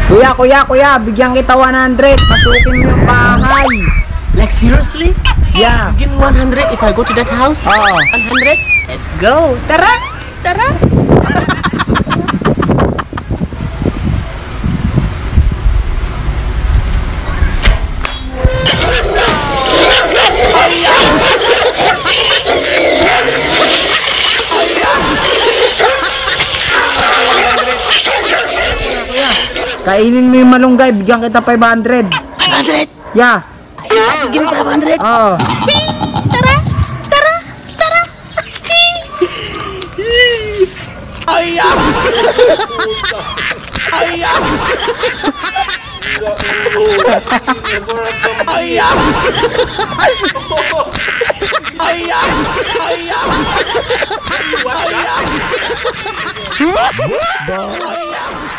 Kuya, bigyan kita 100. Masukin mo yung bahay. Like seriously? Yeah. Begin 100 if I go to that house? Oo. 100? Let's go. Tara! Tara! Kainin mo yung malunggay, bigyan kita 500. 500? Yeah. Ay, give me 500? Oh. Tara! Tara! Tara! Ayah! Ayah! Ayah! Ayah! Ayah! Ayah! Ayah!